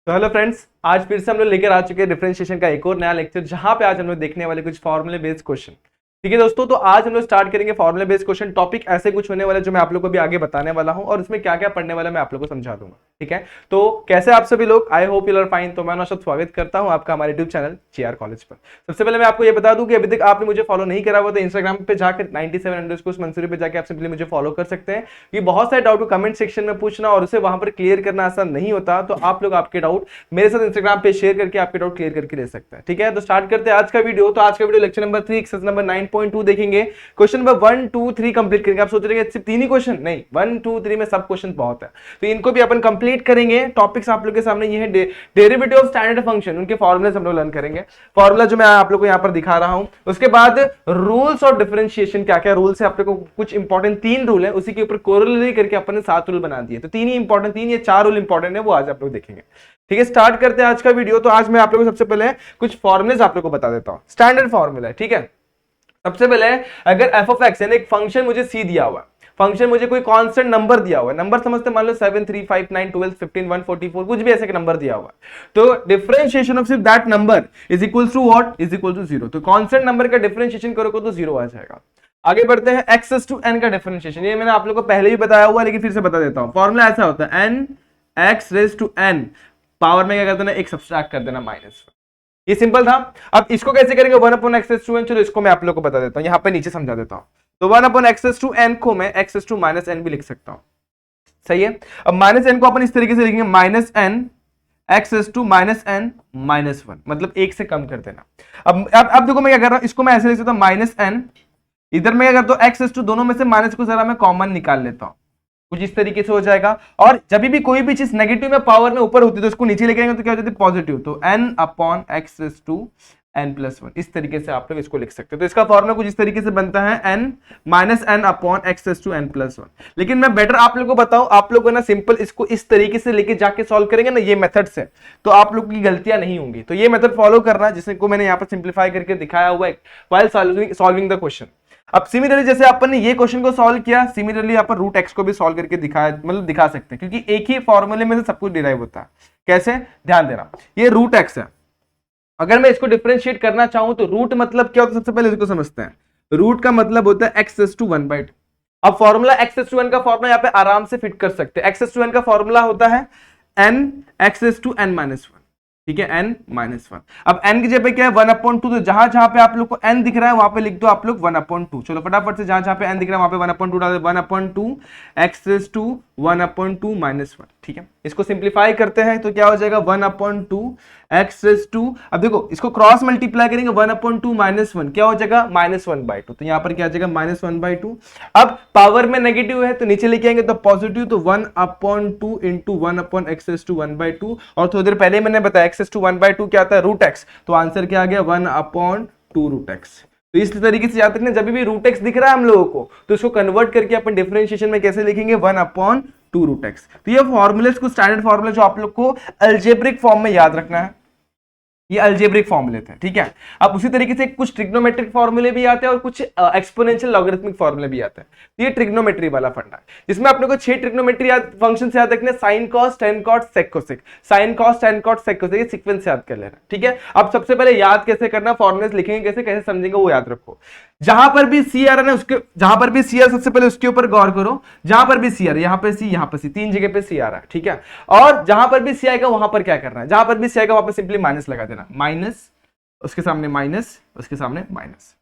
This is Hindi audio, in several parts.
तो हेलो फ्रेंड्स, आज फिर से हम लोग लेकर आ चुके हैं डिफरेंशिएशन का एक और नया लेक्चर, जहां पे आज हम लोग देखने वाले कुछ फॉर्मूले बेस्ड क्वेश्चन। ठीक है दोस्तों, तो आज हम लोग स्टार्ट करेंगे फॉर्मूले बेस्ड क्वेश्चन। टॉपिक ऐसे कुछ होने वाले जो मैं आप लोगों को भी आगे बताने वाला हूं, और उसमें क्या क्या पढ़ने वाला मैं आप लोगों को समझा दूंगा। ठीक है, तो कैसे आप सभी लोग, I hope you are fine. तो मैं नौशाद स्वागत करता हूं आपका हमारे यूट्यूब चैनल जीआर कॉलेज पर। सबसे पहले मैं आपको ये बता दूं कि अभी तक आपने मुझे फॉलो नहीं करा हुआ तो इंस्टाग्राम पे जाकर 97_मंसूरी पे जाकर आप सिंपली मुझे फॉलो कर सकते हैं। ये बहुत सारे डाउट को कमेंट सेक्शन में पूछना और उसे वहां पर क्लियर करना आसान नहीं होता, तो आप लोग आपके डाउट मेरे साथ इंस्टाग्राम पे शेयर करके आपके डाउट क्लियर करके ले सकते हैं। ठीक है, तो स्टार्ट करते हैं आज का वीडियो। तो आज का video lecture number 3 exercise number 9.2 देखेंगे। क्वेश्चन नंबर 1, 2, 3 कंप्लीट करेंगे। आप सोच रहे हैं सिर्फ 3 ही क्वेश्चन? नहीं, 1, 2, 3 में सब क्वेश्चन बहुत है, तो इनको भी अपन कंप्लीट करेंगे। टॉपिक्स आप लोग के सामने ये है, डेरिवेटिव ऑफ स्टैंडर्ड फंक्शन, उनके फॉर्मूले हम लोग लर्न करेंगे। फॉर्मूला जो मैं आप लोग को यहाँ पर दिखा रहा हूं, उसके बाद रूल्स और डिफरेंशिएशन, क्या क्या रूल्स है, आप लोग को कुछ इंपॉर्टेंट 3 रूल है, उसी के ऊपर कोरोलरी करके अपन ने 7 रूल बना दिए। तो 3 ही इंपॉर्टेंट, 3 या 4 रूल इंपॉर्टेंट है, वो आज आप लोग देखेंगे। ठीक है, स्टार्ट करते हैं आज का वीडियो। तो आज मैं आप लोगों को सबसे पहले कुछ फॉर्मुलेस आप लोगों को बता देता हूं। स्टैंडर्ड फॉर्मूला है, ठीक है। सबसे पहले अगर एफ ऑफ एक्स यानी एक फंक्शन मुझे सी दिया हुआ है, फंक्शन मुझे कोई कांस्टेंट नंबर दिया हुआ है, नंबर समझते मान लो 7, 3, 5, 9, 12, 15, 144, कुछ भी ऐसे का नंबर दिया हुआ है, तो डिफरेंशिएशन ऑफ सिर्फ that number is equal to what, is equal to 0। तो कांस्टेंट नंबर का डिफरेंशिएशन करोगे तो 0 आ जाएगा। आगे बढ़ते हैं, एक्स टू एन का डिफरेंशिएशन। ये मैंने आप लोगों को पहले भी बताया हुआ, लेकिन फिर से बता देता हूं। फॉर्मूला ऐसा होता है, n x raise to n, power में क्या कर देना, एक सब्सट्रैक्ट कर देना -1। ये सिंपल था। अब इसको कैसे करेंगे, 1/x⁴n। चलो इसको मैं आप लोगों को बता देता हूं, यहां पे नीचे समझा देता हूं। तो 1/x⁴n को मैं x⁻n भी लिख सकता हूं, सही है। अब -n को अपन इस तरीके से लिखेंगे, -n x⁻n-1, मतलब 1 से कम कर देना। अब देखो मैं क्या कर रहा हूं, इसको मैं ऐसे लिख सकता हूं, -n, इधर मैं क्या करता हूं, x⁻, दोनों में से माइनस को जरा मैं कॉमन निकाल लेता हूं, कुछ इस तरीके से हो जाएगा। और जब भी कोई भी चीज नेगेटिव में पावर में ऊपर होती है तो इसको नीचे लेके आएंगे तो क्या हो जाती है, पॉजिटिव। तो n/x⁴n+1, इस तरीके से आप लोग इसको लिख सकते हैं। तो इसका फॉर्मूला कुछ इस तरीके से बनता है, n-n/x⁴n+1। लेकिन मैं बेटर आप लोगों को बताऊं, आप लोग ना सिंपल इसको इस तरीके से लेके जाके सॉल्व करेंगे ना, ये मेथड से, तो आप लोग की गलतियां नहीं होंगी। तो ये मेथड फॉलो करना, जिसको मैंने यहाँ पर सिंप्लीफाई करके दिखाया हुआ है व्हाइल सॉल्विंग द क्वेश्चन। अब सिमिलरली जैसे अपन ने ये क्वेश्चन को सॉल्व किया, सिमिलरली अपन रूट एक्स को भी सॉल्व करके दिखाया, मतलब दिखा सकते हैं, क्योंकि एक ही फॉर्मूले में से सब कुछ डिराइव होता है। कैसे, ध्यान देना, ये रूट एक्स है। अगर मैं इसको डिफरेंशिएट करना चाहूं तो रूट मतलब क्या होता है, सबसे पहले इसको समझते हैं। रूट का मतलब होता है x⁻1/2। अब फॉर्मूला x⁻n का फॉर्मूला यहाँ पे आराम से फिट कर सकते हैं। x⁻n का फॉर्मूला होता है n x⁻n-1, ठीक है, n-1। अब n की जगह पे क्या है, 1/2। तो जहां जहां पे आप लोग को n दिख रहा है वहां पे लिख दो आप लोग 1/2। चलो फटाफट से, जहां जहां पे n दिख रहा है वहां पे 1/2 डाल दो, 1/2 x⁻1/-1। ठीक है, इसको सिंप्लीफाई करते हैं तो क्या हो जाएगा, 1/2 x⁻²। अब देखो इसको क्रॉस मल्टीप्लाई करेंगे, 1/2 -1 क्या हो जाएगा, -1/2। तो यहां पर क्या आ जाएगा, -1/2। अब पावर में नेगेटिव है तो नीचे लेके आएंगे तो पॉजिटिव, तो 1/2 इंटू 1/x⁻²। और थोड़ी देर पहले मैंने बताया x⁻1/2 क्या आता है, रूट एक्स। तो आंसर क्या आ गया, 1/2 रूट एक्स। तो इस तरीके से याद रखना, जब भी रूट एक्स दिख रहा है हम लोगों को तो इसको कन्वर्ट करके अपन डिफरेंशिएशन में कैसे लिखेंगे, 1/2 रूट एक्स। तो ये फॉर्मूलेस को, स्टैंडर्ड फॉर्मूला जो आप लोग को अलजेब्रिक फॉर्म में याद रखना है, ये अलजेब्रिक फॉर्मूले थे। ठीक है, अब उसी तरीके से कुछ ट्रिग्नोमेट्रिक फॉर्मूले भी आते हैं और कुछ एक्सपोनेंशियल लॉगरिथमिक फॉर्मूले भी आते हैं। तो ये ट्रिग्नोमेट्री वाला फंडा है, जिसमें अपने को 6 ट्रिग्नोमेट्री फंक्शन याद रखने, sine cos, tan cot, sec cosec, sine cos, tan cot, sec cosec, ये सीक्वेंस याद कर लेना। ठीक है, अब सबसे पहले याद कैसे करना, फॉर्मूलेस लिखेंगे कैसे, कैसे समझेंगे वो याद रखो। जहां पर भी सी आ रहा है उसके, जहां पर भी सी आ, सबसे पहले उसके ऊपर गौर करो। जहां पर भी सी आ रहा है, यहां पे सी, यहां पे सी, 3 जगह पे सी आ रहा है। ठीक है, और जहां पर भी सी आएगा वहां पर क्या करना है, जहां पर भी सी आएगा वहां पर सिंपली माइनस लगा देना, माइनस, उसके सामने माइनस, उसके सामने माइनस।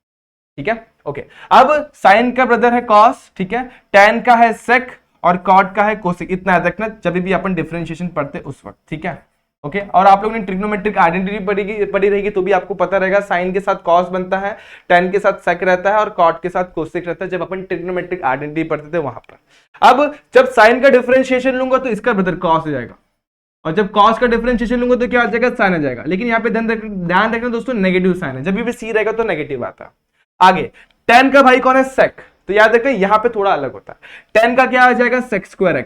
ठीक है, ओके। अब साइन का ब्रदर है कॉस, ठीक है, टैन का है सेक, और कॉट का है कोसेक। इतना याद रखना जब भी अपन डिफरेंशिएशन पढ़ते उस वक्त। ठीक है, ओके। और आप लोगों ने ट्रिग्नोमेट्रिक आइडेंटिटी पढ़ी रहेगी तो भी आपको पता रहेगा, साइन के साथ कॉस बनता है, टैन के साथ सेक रहता है, और कॉट के साथ कोसेक रहता है, जब अपन ट्रिग्नोमेट्रिक आइडेंटिटी पढ़ते थे वहां पर। अब जब साइन का डिफरेंशिएशन लूंगा तो इसका ब्रदर कॉस हो जाएगा, और जब कॉस का डिफरेंशिएशन लूंगा तो क्या आ जाएगा, साइन आ जाएगा। लेकिन यहाँ पे ध्यान रखना दोस्तों, नेगेटिव साइन है, जब भी सी रहेगा तो नेगेटिव आता है। आगे टेन का भाई कौन है, सेक, तो याद रखना यहाँ पे थोड़ा अलग होता है। टेन का क्या आ जाएगा, sec²x,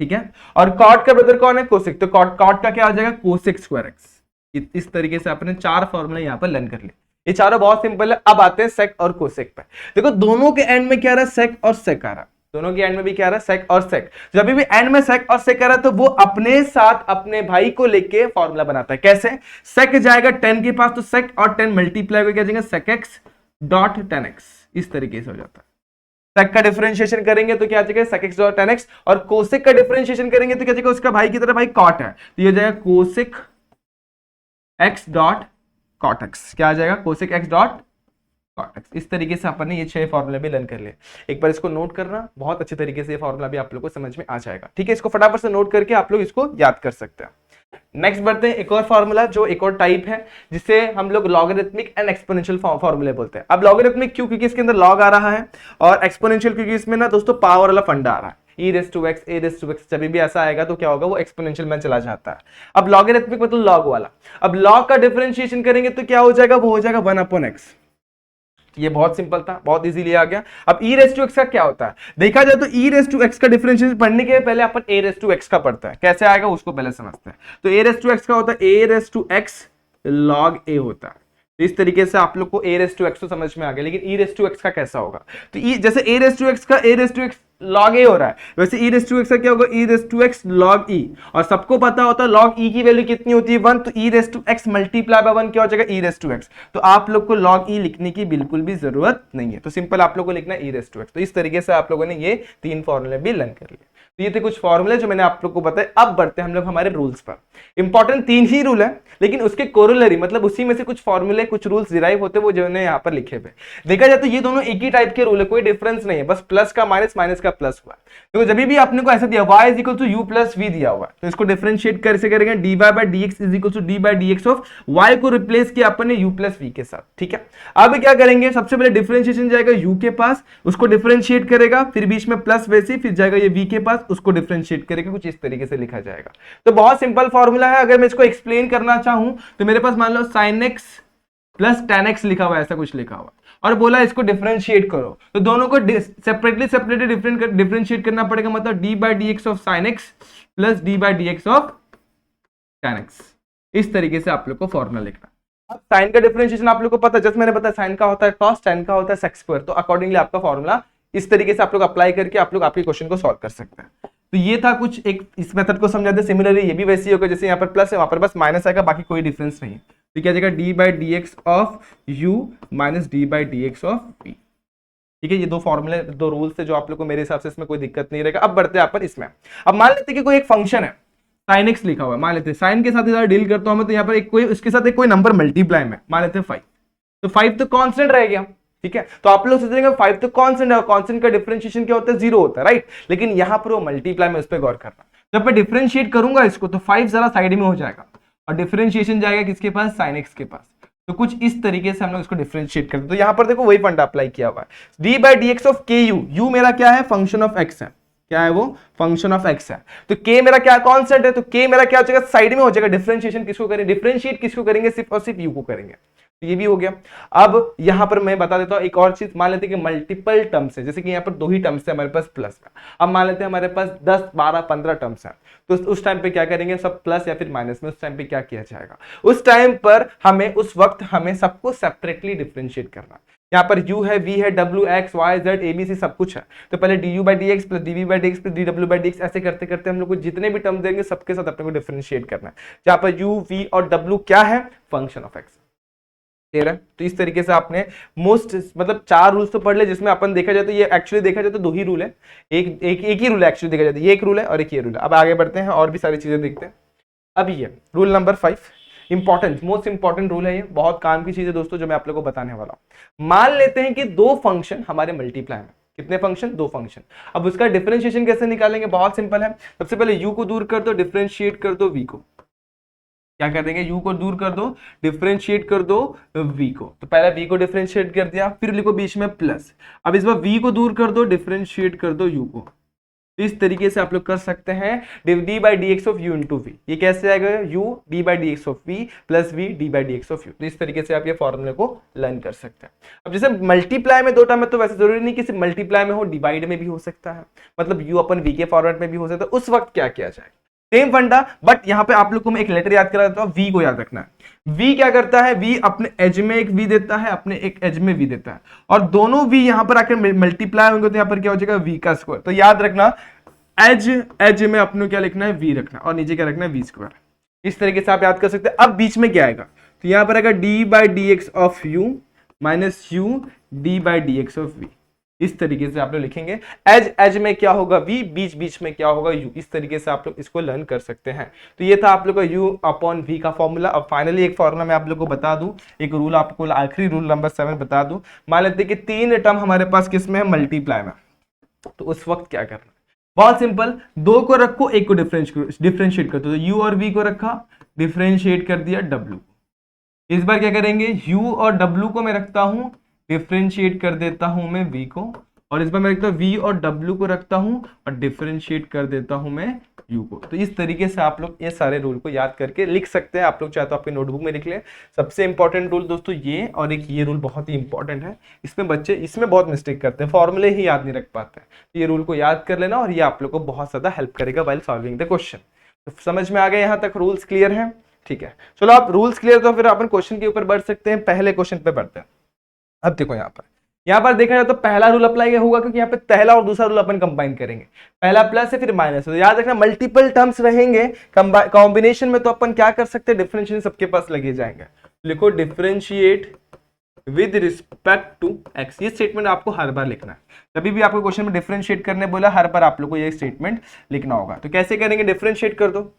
ठीक है। और कॉट का ब्रदर कौन है, कोसेक, तो कॉट का क्या आ जाएगा, cosec²x। इस तरीके से आपने 4 फॉर्मूले यहाँ पर लर्न कर लिए। ये चारों बहुत सिंपल है। अब आते हैं सेक और कोसेक पे। देखो दोनों के एंड में क्या आ रहा है, सेक और सेक आ रहा है। दोनों के एंड में भी क्या आ रहा है, सेक और सेक। जब भी एंड में सेक और सेक आ रहा है तो वो अपने साथ अपने भाई को लेके फॉर्मूला बनाता है। कैसे, सेक जाएगा 10 के पास तो सेक और 10 मल्टीप्लाई करके क्या जाएगा, सेक एक्स डॉट 10x, इस तरीके से हो जाता है। सेक का डिफरेंशिएशन करेंगे तो क्या आ जाएगा, सेक एक्स डॉट 10x, और कोसेक का डिफरेंशिएशन करेंगे तो क्या जाएगा, उसका भाई की तरह भाई कॉट है तो ये हो जाएगा cosec x dot cot x, क्या आ जाएगा, cosec x dot cot x। इस तरीके से अपन ने ये 6 फॉर्मूले भी लर्न कर लिए। एक बार इसको नोट करना, बहुत अच्छे तरीके से ये फॉर्मूला भी आप लोग को समझ में आ जाएगा। ठीक है, इसको फटाफट से नोट करके आप लोग इसको याद कर सकते हैं। नेक्स्ट बढ़ते हैं एक और फॉर्मूला, जो एक और टाइप है जिसे हम लोग लॉगरिथमिक एंड एक्सपोनेंशियल फॉर्मूले बोलते हैं। अब लॉगरिथमिक क्यों, क्योंकि इसके अंदर लॉग आ रहा है, और एक्सपोनेंशियल क्योंकि इसमें ना दोस्तों पावर वाला फंडा आ रहा है, e raise to x a raise to x, जब भी ऐसा आएगा तो क्या होगा, वो एक्सपोनेंशियल में चला जाता है। अब लॉगरिथमिक मतलब लॉग वाला, अब लॉग का डिफरेंशिएशन करेंगे तो क्या हो जाएगा, वो हो जाएगा 1/x। ये बहुत सिंपल था, बहुत इजीली आ गया। अब e रेज़ टू x का क्या होता है, देखा जाए तो e रेज़ टू x का डिफरेंशिएशन पढ़ने के पहले अपन a रेज़ टू x का पढ़ता है, कैसे आएगा उसको पहले समझते हैं। तो a रेज़ टू x का होता है a raise to x log a होता है। तो इस तरीके से आप लोग को a रेज़ टू x तो समझ में आ गया, लेकिन e रेज़ टू x का कैसा होगा, तो e जैसे a रेज़ टू x का a raise to x log a हो रहा है, वैसे e रेज़ टू x का क्या होगा, e raise to x log e, और सबको पता होता है log e की वैल्यू कितनी होती है 1, तो e raise to x multiply by 1 क्या हो जाएगा, e रेज़ टू x। तो आप लोग को log e लिखने की बिल्कुल भी जरूरत नहीं है, तो सिंपल आप लोग को लिखना है e रेज़ टू x। तो इस तरीके से आप लोगों ने ये 3 फॉर्मूले भी लर्न कर लिए। तो ये थे कुछ फॉर्मूले जो मैंने आप लोग को बताए। अब बढ़ते हैं हम लोग हमारे रूल्स पर। इंपॉर्टेंट 3 ही रूल है, लेकिन उसके कोरोलरी मतलब उसी में से कुछ फॉर्मूले, कुछ रूल्स डिराइव होते हैं, वो जो है यहाँ पर लिखे हुए। देखा जाए तो ये दोनों एक ही टाइप के रूल है, कोई डिफरेंस नहीं है, बस प्लस का माइनस, माइनस का प्लस हुआ। तो जब भी आपने को ऐसा दिया y is equal to u plus v दिया हुआ है, तो इसको डिफरेंशिएट कैसे करेंगे, dy by dx is equal to d by dx of y को रिप्लेस किया अपन ने u प्लस v के साथ। ठीक है, अब क्या करेंगे, सबसे पहले डिफरेंशिएशन जाएगा u के पास, उसको डिफरेंशिएट करेगा, फिर बीच में प्लस वैसे, फिर जाएगा ये v के पास, उसको डिफरेंशिएट करेगा, कुछ इस तरीके से लिखा जाएगा। तो बहुत सिंपल फॉर्मूला है। अगर मैं इसको एक्सप्लेन करना चाहूं तो मेरे पास मान लो sin x plus tan x लिखा हुआ है, ऐसा कुछ लिखा हुआ है, और बोला इसको डिफरेंशिएट करो, तो दोनों को सेपरेटली डिफरेंशिएट करना पड़ेगा, मतलब d by d x of sine x plus d by d x of tan x। इस तरीके से आप लोग को फॉर्मूला लिखना। अब साइन का डिफरेंशिएशन आप लोग को पता है, जैसे मैंने बताया साइन का होता है कॉस, tan का होता है सेक स्क्वायर, तो अकॉर्डिंगली आपका फॉर्मूला इस तरीके से आप लोग अप्लाई करके आप लोग आपके क्वेश्चन को सॉल्व कर सकते हैं। तो ये था कुछ एक इस मेथड को समझा दे। सिमिलरली ये भी वैसे ही होगा, जैसे यहाँ पर प्लस है वहां पर बस माइनस आएगा, बाकी कोई डिफरेंस नहीं। तो क्या जाएगा d by d x of u minus d by d x of v। ठीक है, ये 2 फॉर्मूले, 2 रूल्स थे जो आप लोग को मेरे हिसाब से इसमें कोई दिक्कत नहीं रहेगा। अब बढ़ते हैं अपन इसमें। अब मान लेते हैं कि कोई एक फंक्शन है sin x लिखा हुआ है, मान लेते हैं साइन के साथ इधर डील करता हूं मैं, तो यहाँ पर एक कोई उसके साथ एक कोई नंबर मल्टीप्लाई में मान लेते हैं 5, तो 5 तो कांस्टेंट रह गया। ठीक है, तो आप लोग सोचेंगे 5 तो कांस्टेंट है, कांस्टेंट का डिफरेंशिएशन क्या होता है, 0 होता है, राइट। लेकिन यहाँ पर वो मल्टीप्लाई में, उस पर गौर करना। जब मैं डिफरेंशिएट करूंगा इसको तो 5 जरा साइड में हो जाएगा और डिफरेंशिएशन जाएगा किसके पास, sin x के पास। तो कुछ इस तरीके से हम लोग इसको डिफरेंशिएट करते हैं। तो यहाँ पर देखो वही फंडा अप्लाई किया हुआ है, d by d x of के यू, यू मेरा क्या है, फंक्शन ऑफ x है, क्या है वो, फंक्शन ऑफ x है। तो k मेरा क्या कांस्टेंट है, तो k मेरा क्या हो जाएगा, साइड में हो जाएगा। डिफरेंशिएशन किसको करेंगे, डिफरेंशिएट किसको करेंगे, सिर्फ और सिर्फ u को करेंगे। तो ये भी हो गया। अब यहां पर मैं बता देता हूं एक और चीज, मान लेते हैं कि मल्टीपल टर्म्स है, जैसे कि यहाँ पर 2 ही टर्म्स है हमारे पास प्लस में। अब मान लेते हैं हमारे पास 10, 12, 15 टर्म्स है, तो उस टाइम पे क्या करेंगे, सब प्लस या फिर माइनस में। उस टाइम पे क्या किया जाएगा, उस टाइम पर हमें उस वक्त हमें सबको सेपरेटली डिफरेंशिएट करना। यहाँ पर u है, v है, w, x, y, z, a, b, c सब कुछ है। तो पहले du by d x plus dv by d x plus dw by d x, ऐसे करते करते हम लोग को जितने भी टर्म देंगे सबके साथ अपने को डिफरेंशिएट करना है। जहाँ पर u, v और w क्या है, फंक्शन ऑफ x। क्लियर है। तो इस तरीके से आपने मोस्ट मतलब 4 रूल्स तो पढ़ ले, जिसमें अपन देखा जाए तो ये एक्चुअली देखा जाए तो 2 ही रूल है, एक ही रूल है एक्चुअली देखा जाए तो, ये एक रूल है और एक ये रूल है। अब आगे बढ़ते हैं और भी सारी चीजें देखते हैं। अब ये rule number 5 important, most important rule है, ये बहुत काम की चीज है दोस्तों जो मैं आप लोगों को बताने वाला हूं। मान लेते हैं कि 2 फंक्शन हमारे मल्टीप्लाई में, कितने फंक्शन, 2 फंक्शन। अब उसका डिफरेंशिएशन कैसे निकालेंगे, बहुत सिंपल है। सबसे पहले u को दूर कर दो, डिफरेंशिएट कर दो v को। क्या कर देंगे, u को दूर कर दो, डिफरेंशिएट कर दो v को। तो पहले v को डिफरेंशिएट कर दिया, फिर लिखो बीच में प्लस। अब इस बार v को दूर कर दो, डिफरेंशिएट कर दो u को। तो इस तरीके से आप लोग कर सकते हैं d by d x of u into v। ये कैसे आएगा, u d by d x of v plus v d by d x of u। तो इस तरीके से आप ये फॉर्मूले को लर्न कर सकते हैं। अब जैसे मल्टीप्लाई में 2 टर्म है तो वैसे जरूरी नहीं कि सिर्फ मल्टीप्लाई में हो, डिवाइड में भी हो सकता है, मतलब u अपन v के फॉर्मेट में भी हो सकता है। उस वक्त क्या किया जाए, सेम फंडा, बट यहाँ पे आप लोग को मैं एक लेटर याद करा देता हूँ, v को याद रखना है। v क्या करता है, v अपने एज में एक v देता है, अपने एक एज में v देता है, और दोनों v यहाँ पर आकर मल्टीप्लाई होंगे तो यहाँ पर क्या हो जाएगा v का स्क्वायर। तो याद रखना एज में अपने क्या लिखना है v रखना, और नीचे क्या रखना है v स्क्वायर। इस तरीके से आप याद कर सकते हैं। अब बीच में क्या आएगा, तो यहाँ पर आएगा d by d x of u minus u d by d x of v. इस तरीके से आप लोग लिखेंगे। एज में क्या होगा v, बीच में क्या होगा u। इस तरीके से आप लोग इसको लर्न कर सकते हैं। तो ये था आप लोग का u अपॉन v का फॉर्मूला। अब फाइनली एक फॉर्मूला मैं आप लोग को बता दूं, एक रूल आपको आखिरी रूल नंबर 7 बता दूं। मान लेते हैं कि 3 टर्म हमारे पास किस में है, मल्टीप्लाई में। तो उस वक्त क्या करना, बहुत सिंपल, 2 को रखो, 1 को डिफरेंशिएट कर दो। तो u और v को रखा, डिफरेंशिएट कर दिया w। इस बार क्या करेंगे, u और w को मैं रखता हूं, डिफरेंशिएट कर देता हूं मैं v को, और इस बार मैं रखता हूं v और w को रखता हूं और डिफरेंशिएट कर देता हूं मैं u को। तो इस तरीके से आप लोग ये सारे रूल को याद करके लिख सकते हैं। आप लोग चाहे तो आपके नोटबुक में लिख लें। सबसे इंपॉर्टेंट रूल दोस्तों ये, और एक ये रूल बहुत ही इंपॉर्टेंट है। इसमें बच्चे इसमें बहुत मिस्टेक करते हैं, फॉर्मूले ही याद नहीं रख पाते हैं। तो ये रूल को याद कर लेना, और ये आप लोग को बहुत ज्यादा हेल्प करेगा वाइल सॉल्विंग द क्वेश्चन। तो समझ में आ गया यहाँ तक, रूल्स क्लियर है? ठीक है, चलो आप रूल्स क्लियर, तो फिर अपन क्वेश्चन के ऊपर बढ़ सकते हैं। पहले क्वेश्चन पे बढ़ते हैं। अब देखो यहाँ पर देखा जाए तो पहला रूल अप्लाई होगा, क्योंकि यहाँ पे पहला और दूसरा रूल अपन कंबाइन करेंगे। पहला प्लस है फिर माइनस है, तो याद रखना मल्टीपल टर्म्स रहेंगे कॉम्बिनेशन में, तो अपन क्या कर सकते हैं, डिफरेंशिएशन सबके पास लगे जाएंगे। लिखो differentiate with respect to x. ये स्टेटमेंट आपको हर बार लिखना है। कभी भी आपको क्वेश्चन में डिफरेंशिएट करने बोला, हर बार आप लोग को ये स्टेटमेंट लिखना होगा। तो कैसे करेंगे, डिफरेंशिएट कर दो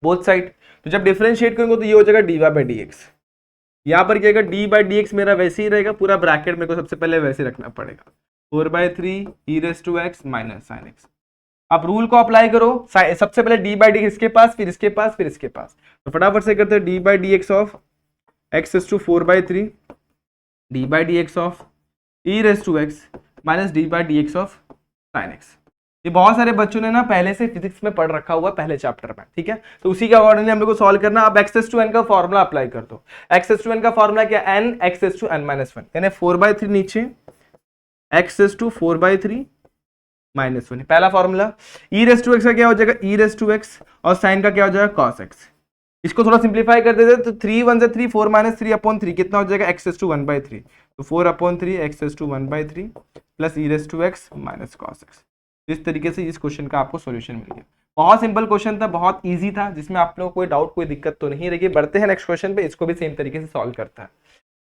बोथ साइड। तो जब डिफरेंशिएट करेंगे तो ये हो जाएगा d y by d x. यहाँ पर क्या डी बाई डी एक्स मेरा वैसे ही रहेगा, पूरा ब्रैकेट मेरे को सबसे पहले वैसे रखना पड़ेगा, 4/3 e raise to x minus sine x. अब रूल को अप्लाई करो, सबसे पहले डी बाई डी इसके पास, फिर इसके पास, फिर इसके पास। तो फटाफट से करते हैं, d by d x of x is to 4/3 d by d x of e raise to x minus d by d x of sine x. ये बहुत सारे बच्चों ने ना पहले से फिजिक्स में पढ़ रखा हुआ पहले चैप्टर में, ठीक है। तो उसी के अकॉर्डिंगली हम लोग को सॉल्व करना। अब एक्स टू एन का फॉर्मूला अप्लाई कर दो। एक्स टू एन का फॉर्मूला क्या, n x to n minus 1, यानी 4/3 नीचे एक्स टू 4/3 माइनस 1, पहला formula. E raise to x का क्या हो जाएगा, ई रेस टू एक्स, और साइन का क्या हो जाएगा, कॉस एक्स। इसको थोड़ा सिंप्लीफाई कर देते तो 3 1 से 3, 4 माइनस 3/3 कितना हो जाएगा, एक्स टू 1/3। तो 4/3 x to 1/3 plus e raise to x minus cos x. इस तरीके से इस क्वेश्चन का आपको सॉल्यूशन मिल गया। बहुत सिंपल क्वेश्चन था, बहुत इजी था, जिसमें आप लोगों को कोई डाउट कोई दिक्कत तो नहीं रहेगी। बढ़ते हैं नेक्स्ट क्वेश्चन पे, इसको भी सेम तरीके से सॉल्व करता है।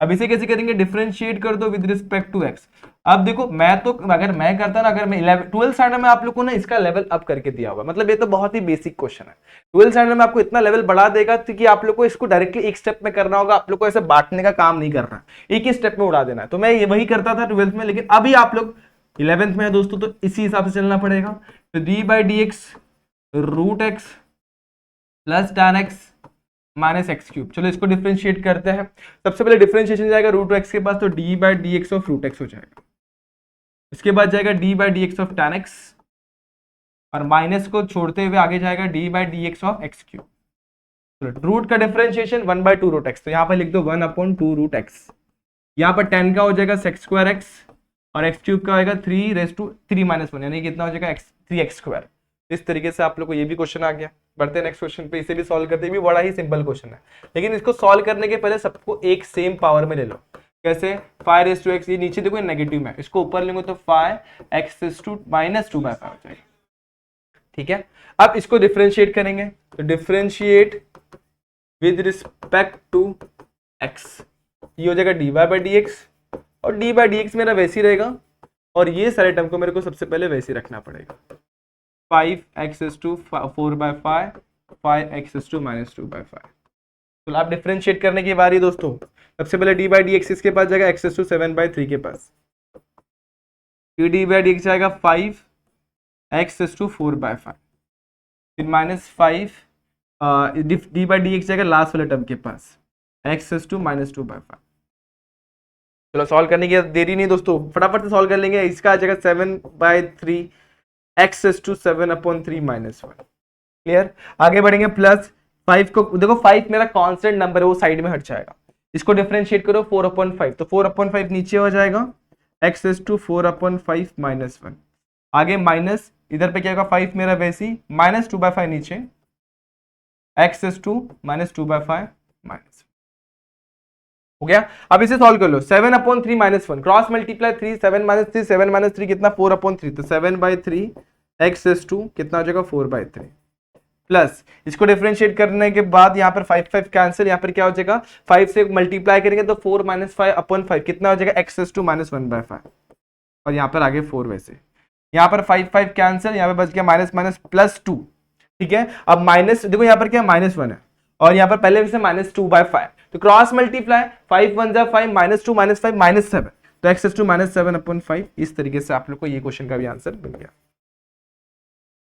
अब इसे कैसे करेंगे, डिफरेंशिएट कर दो विद रिस्पेक्ट टू एक्स। अब देखो मैं तो अगर मैं करता ना, अगर मैं 12th स्टैंडर्ड में आप लोग को ना इसका लेवल अप करके दिया हुआ, मतलब ये तो बहुत ही बेसिक क्वेश्चन है। 12th स्टैंडर्ड में आपको इतना लेवल बढ़ा देगा कि आप लोग को इसको डायरेक्टली एक स्टेप में करना होगा। आप लोग को ऐसे बांटने का काम नहीं करना, एक ही स्टेप में उड़ा देना है। तो मैं ये वही करता था 12th में, लेकिन अभी आप लोग 11th में है दोस्तों, तो इसी हिसाब से चलना पड़ेगा। तो d by d x root x plus tan x minus x cube. चलो इसको डिफरेंशिएट करते हैं। सबसे पहले डिफरेंशिएशन जाएगा रूट एक्स के पास, तो d by d x of root x हो जाएगा। इसके बाद जाएगा d by d x of tan x, और माइनस को छोड़ते हुए आगे जाएगा d by d x of x cube. Root का डिफरेंशिएशन 1/2 रूट एक्स, तो यहाँ पर लिख दो 1/2 रूट एक्स। यहाँ पर 10 का हो जाएगा सेक्स स्क्वायर एक्स, और एक्स क्यूब का आएगा 3 माइनस 1, यानी कितना हो जाएगा 3x स्क्वायर। इस तरीके से आप लोग को ये भी क्वेश्चन आ गया। बढ़ते हैं नेक्स्ट क्वेश्चन पे, इसे भी सॉल्व करते हैं। भी बड़ा ही सिंपल क्वेश्चन है, लेकिन इसको सॉल्व करने के पहले सबको एक सेम पावर में ले लो। कैसे, 5x, ये नीचे देखो नेगेटिव में, इसको ऊपर लेंगे तो 5x माइनस 2/5 हो जाएगा, ठीक है। अब इसको डिफरेंशिएट करेंगे, तो differentiate with respect to x, ये हो जाएगा d y by d x, और डी बाई डी एक्स मेरा वैसे ही रहेगा, और ये सारे टर्म को मेरे को सबसे पहले वैसे ही रखना पड़ेगा। 5x to 4/5 5x to minus 2/5। तो आप डिफरेंशिएट करने की बारी दोस्तों। सबसे पहले डी बाई डी एक्स इसके पास जाएगा, x टू 7/3 के पास, फिर डी बाई डी एक्स जाएगा 5x टू 4/5, फिर minus 5 D by d x जाएगा लास्ट वाले टर्म के पास, x टू माइनस 2/5। चलो सॉल्व करने की देरी नहीं दोस्तों, फटाफट से सॉल्व कर लेंगे। इसका आ जाएगा 7/3 x टू 7/3 माइनस 1। क्लियर, आगे बढ़ेंगे। प्लस 5 को देखो, 5 मेरा कांस्टेंट नंबर है, वो साइड में हट जाएगा। इसको डिफरेंशिएट करो 4/5, तो 4/5 नीचे हो जाएगा, x टू 4/5 माइनस 1। आगे माइनस इधर पे क्या होगा 5 मेरा वैसे ही -2/5 नीचे x is 2 -2/5 माइनस हो गया। अब इसे सॉल्व कर लो 7/3 -1 क्रॉस मल्टीप्लाई 3 7 - 3 कितना 4/3 तो 7/3 x is 2 कितना हो जाएगा 4/3 प्लस इसको डिफरेंशिएट करने के बाद यहाँ पर 5 कैंसिल, यहाँ पर क्या हो जाएगा 5 से मल्टीप्लाई करेंगे तो 4 - 5/5 कितना हो जाएगा x is 2 -1/5 और यहाँ पर आगे 4 वैसे यहाँ पर 5 कैंसिल, यहाँ पे बच गया माइनस +2 ठीक है। अब माइनस देखो यहाँ पर क्या -1 है और यहाँ पर पहले से -2/5 तो क्रॉस मल्टीप्लाई 5 1 जा 5 -2 -5 -7 तो x is 2 -7/5 इस तरीके से आप लोग को ये क्वेश्चन का भी आंसर मिल गया।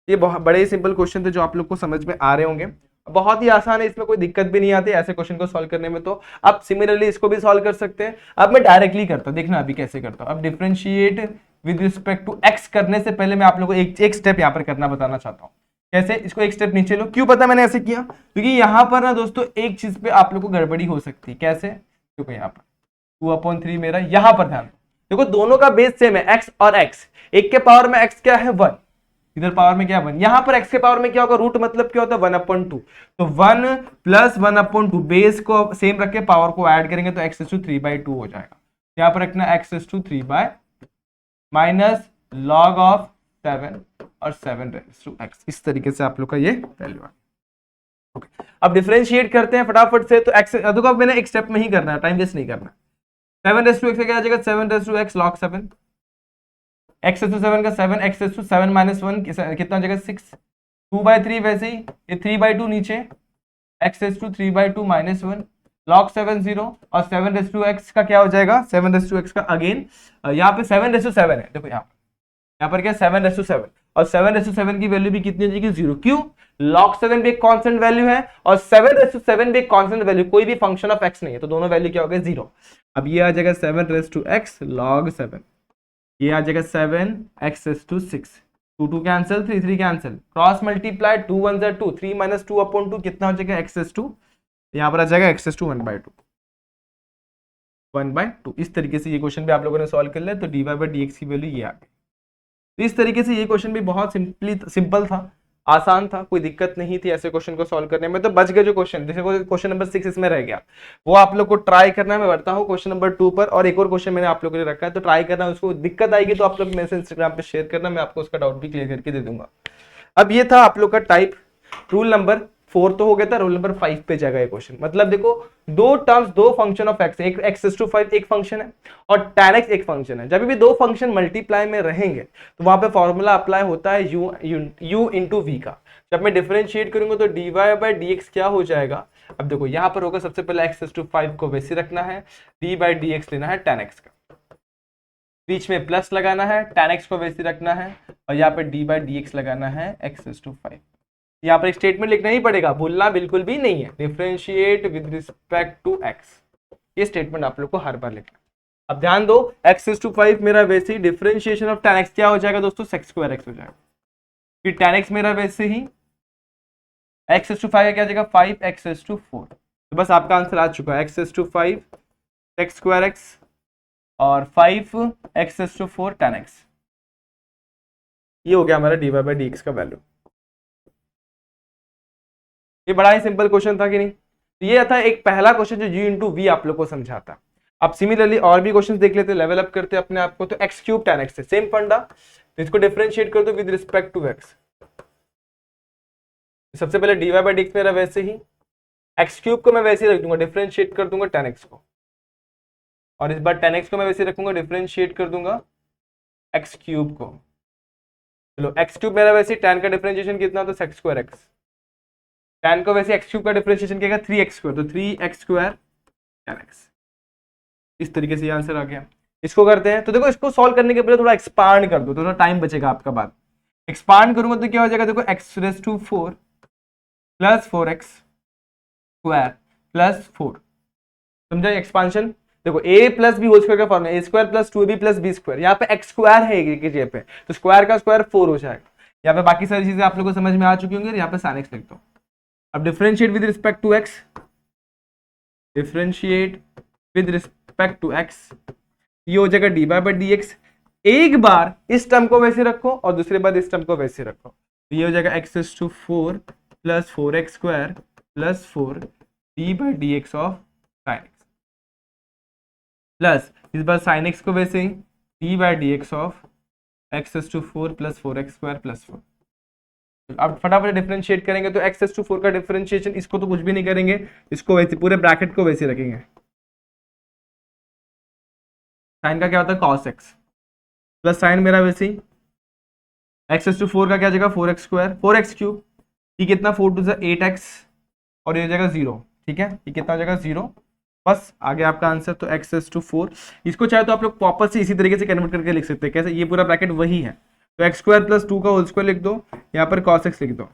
ये बहुत बड़े ही सिंपल क्वेश्चन थे जो आप लोग को समझ में आ रहे होंगे, बहुत ही आसान है, इसमें कोई दिक्कत भी नहीं आती ऐसे क्वेश्चन को सॉल्व करने में। तो आप सिमिलरली इसको भी सॉल्व कर सकते हैं। अब मैं डायरेक्टली करता हूं, देखना अभी कैसे करता हूं। अब differentiate with respect to x करने से पहले मैं आप लोगों को एक स्टेप यहाँ पर करना बताना चाहता हूँ। कैसे, इसको एक स्टेप नीचे लो। क्यों पता मैंने ऐसे किया, क्योंकि यहाँ पर ना दोस्तों एक चीज पे आप लोग को गड़बड़ी हो सकती है। कैसे, देखो यहाँ पर 2/3 मेरा, यहाँ पर ध्यान देखो दोनों का बेस सेम है x और x, एक के पावर में x क्या है 1, इधर पावर में क्या 1, यहाँ पर x के पावर में क्या होगा रूट मतलब क्या होता है 1/2 तो 1 + 1/2 बेस को सेम रख के पावर को ऐड करेंगे तो x is to 3/2 हो जाएगा। यहाँ पर रखना x is to 3 minus log of 7 और 7 raised to x, इस तरीके से आप लोग का ये वैल्यू है। अब डिफरेंशिएट करते हैं फटाफट से। तो x देखो अब मैंने एक स्टेप में ही करना है, टाइम वेस्ट नहीं करना। 7 raised to x क्या आ जाएगा 7 raised to x log 7, x is to 7 का 7, x is to 7 - 1 कितना हो जाएगा 6, 2/3 वैसे ही ये 3/2 नीचे, x is to 3/2 -1 log 7 0 और 7 raised to x का क्या हो जाएगा 7 raised to x का अगेन यहाँ पे 7 raised to 7 है, देखो यहाँ पर क्या 7 raised to 7 और 7 raised to 7 की वैल्यू भी कितनी हो जाएगी 0। क्यों, log 7 भी एक कांस्टेंट वैल्यू है और 7 raised to 7 भी एक कांस्टेंट वैल्यू, कोई भी फंक्शन ऑफ x नहीं है, तो दोनों वैल्यू क्या हो गए 0। अब ये आ जाएगा 7 raised to x log 7, ये आ जाएगा 7 x is to 6, 2 cancel 3 cancel, cross multiply 2 1 जा 2 3 - 2/2 कितना हो जाएगा x is to, यहाँ पर आ जाएगा x is to 1/2 इस तरीके से ये क्वेश्चन भी आप लोगों ने सॉल्व कर लिया। तो dy/dx की वैल्यू ये आ गई। तो इस तरीके से ये क्वेश्चन भी बहुत सिंपल था, आसान था, कोई दिक्कत नहीं थी ऐसे क्वेश्चन को सॉल्व करने में। तो बच गए जो क्वेश्चन, जैसे क्वेश्चन नंबर 6 इसमें रह गया, वो आप लोग को ट्राई करना है। मैं बढ़ता हूँ क्वेश्चन नंबर 2 पर, और एक और क्वेश्चन मैंने आप लोगों के लिए रखा है, तो ट्राई करना, उसको दिक्कत आएगी तो आप लोग मेरे से इंस्टाग्राम पे शेयर करना, मैं आपको उसका डाउट भी क्लियर करके दे दूंगा। अब ये था आप लोग का टाइप। रूल नंबर 4 तो हो गया था, रूल नंबर 5 पे जाएगा ये क्वेश्चन। मतलब देखो दो टर्म्स, दो फंक्शन ऑफ x, एक x is to 5 एक फंक्शन है और tan x एक फंक्शन है। जब भी दो फंक्शन मल्टीप्लाई में रहेंगे तो वहां पे फॉर्मूला अप्लाई होता है u into v का। जब मैं डिफरेंशिएट करूंगा तो dy/dx क्या हो जाएगा, अब देखो यहाँ पर होगा सबसे पहले x is to 5 को वैसे रखना है, d/dx लेना है tan x का, बीच में प्लस लगाना है, tan x को वैसे रखना है और यहाँ पर d/dx लगाना है x is to 5। यहाँ पर एक स्टेटमेंट लिखना ही पड़ेगा, भूलना बिल्कुल भी नहीं है, differentiate with respect to x, ये स्टेटमेंट आप लोग को हर बार लिखना। अब ध्यान दो x is to 5 मेरा वैसे ही डिफरेंशिएशन ऑफ tan x क्या हो जाएगा दोस्तों sec² x हो जाएगा, फिर tan x मेरा वैसे ही x is to 5 क्या जाएगा 5x is to 4। तो बस आपका आंसर आ चुका है, x is to 5 sec² x और 5x is to 4 tan x, ये हो गया हमारा dy/dx का वैल्यू। ये बड़ा ही सिंपल क्वेश्चन था कि नहीं। ये था एक पहला क्वेश्चन जो u into v आप लोग को समझाता। अब सिमिलरली और भी क्वेश्चंस देख लेते, लेवल अप करते अपने आप को। तो x³ tan x से सेम फंडा, तो इसको डिफरेंशिएट कर दो विद रिस्पेक्ट टू x। सबसे पहले dy/dx मेरा वैसे ही, x³ को मैं वैसे ही रख दूंगा, डिफरेंशिएट कर दूंगा tan x को, और इस बार tan x को मैं वैसे रखूंगा, डिफरेंशिएट कर दूंगा x³ को। चलो x³ मेरा वैसे tan का डिफरेंशिएशन कितना होता है sec² x, tan को वैसे x³ का डिफरेंशिएशन क्या 3x², तो 3x² tan x। इस तरीके से ये आंसर आ गया। इसको करते हैं, तो देखो इसको सॉल्व करने के पहले थोड़ा एक्सपांड कर दो, थोड़ा टाइम बचेगा आपका बाद। एक्सपांड करूंगा तो क्या हो जाएगा, देखो x⁴ + 4x² + 4, समझा एक्सपांशन। देखो a + b होल स्क्वायर का फॉर्मूला a² + 2ab + b², यहाँ पे x² है एक जगह पे, तो स्क्वायर का स्क्वायर 4 हो जाएगा। यहाँ पे बाकी सारी चीजें आप लोगों को समझ में आ चुकी होंगी, यहाँ पे sin x लिख दो। अब differentiate with respect to x, differentiate with respect to x, ये हो जाएगा dy/dx। एक बार इस टर्म को वैसे रखो और दूसरे बार इस टर्म को वैसे रखो, तो ये हो जाएगा x⁴ plus 4x² plus 4 d/dx of sin x, plus इस बार sin x को वैसे ही d/dx of x⁴ plus 4x² plus 4। अब फटाफट डिफरेंशिएट करेंगे तो x⁴ का डिफरेंशिएशन, इसको तो कुछ भी नहीं करेंगे, इसको वैसे पूरे ब्रैकेट को वैसे रखेंगे। साइन का क्या होता है cos x प्लस साइन मेरा वैसे ही x⁴ का क्या जाएगा 4x², 4x³ ये कितना 4 टू 8x और ये जाएगा 0, ठीक है, ये कितना हो जाएगा 0, बस आगे आपका आंसर। तो x⁴, इसको चाहे तो आप लोग वापस से इसी तरीके से कन्वर्ट करके लिख सकते हैं, कैसे, ये पूरा ब्रैकेट वही है, तो x² प्लस 2 का होल स्क्वायर लिख दो, यहाँ पर cos x लिख दो।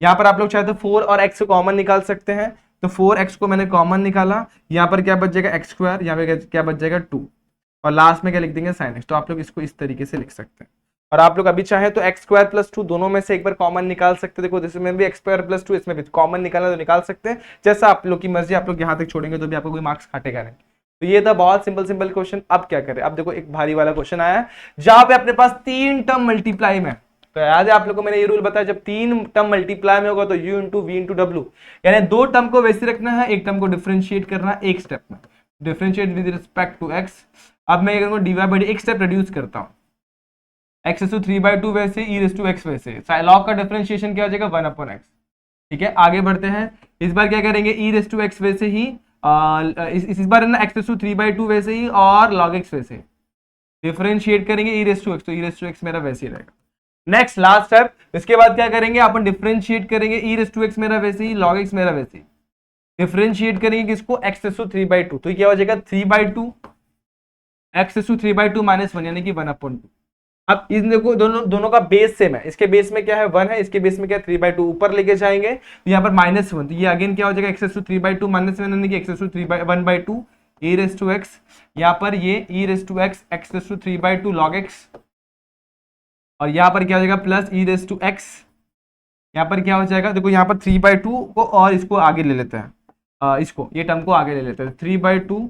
यहाँ पर आप लोग चाहे तो 4 और x को कॉमन निकाल सकते हैं, तो 4x को मैंने कॉमन निकाला, यहाँ पर क्या बच जाएगा x², यहाँ पे क्या बच जाएगा 2 और लास्ट में क्या लिख देंगे sin x। तो आप लोग इसको इस तरीके से लिख सकते हैं, और आप लोग अभी चाहे तो x² प्लस 2 दोनों में से एक बार कॉमन निकाल सकते हैं। देखो इसमें भी x² प्लस 2, इसमें भी कॉमन निकालना तो निकाल सकते हैं, जैसा आप लोग की मर्जी, आप लोग यहाँ तक छोड़ेंगे तो भी आपको कोई मार्क्स काटेगा नहीं। तो ये था बहुत सिंपल क्वेश्चन। अब क्या करें, अब देखो एक भारी वाला क्वेश्चन आया है जहां पे अपने पास 3 टर्म मल्टीप्लाई में, तो याद है आप लोगों को मैंने ये रूल बताया, जब 3 टर्म मल्टीप्लाई में होगा तो u इंटू वी इंटू डब्ल्यू, यानी 2 टर्म को वैसे रखना है, एक टर्म को डिफरेंशिएट करना है एक स्टेप में, differentiate with respect to x। अब मैं dy/dt एक स्टेप रिड्यूस करता हूं, x⁴/2 वैसे e⁻x वैसे, लॉग का डिफरेंशिएशन क्या हो जाएगा 1/x, ठीक है। आगे बढ़ते हैं, इस बार क्या करेंगे e⁻x वैसे ही, इस बार है ना x⁴/2 वैसे ही और log x वैसे डिफरेंशिएट करेंगे e⁻x, तो e⁻x मेरा वैसे ही रहेगा। नेक्स्ट लास्ट स्टेप, इसके बाद क्या करेंगे अपन डिफरेंशिएट करेंगे e⁻x मेरा वैसे ही, log x मेरा वैसे ही, डिफरेंशिएट करेंगे किसको x⁴/2, तो क्या हो जाएगा 3/2 x⁴/2 -1 यानी कि 1/2। अब इन देखो दोनों का बेस सेम है, इसके बेस में क्या है 1 है, इसके बेस में क्या है 3/2, ऊपर लेके जाएंगे तो यहाँ पर -1, तो ये अगेन क्या हो जाएगा x⁴/2 -1 यानी कि x⁴1/2 e⁻x, यहाँ पर ये e⁻x x⁴3/2 log x, और यहाँ पर क्या हो जाएगा प्लस e⁻x, यहाँ पर क्या हो जाएगा, देखो यहाँ पर 3/2 को और इसको आगे ले लेते हैं, इसको ये टर्म को आगे ले लेते हैं, 3/2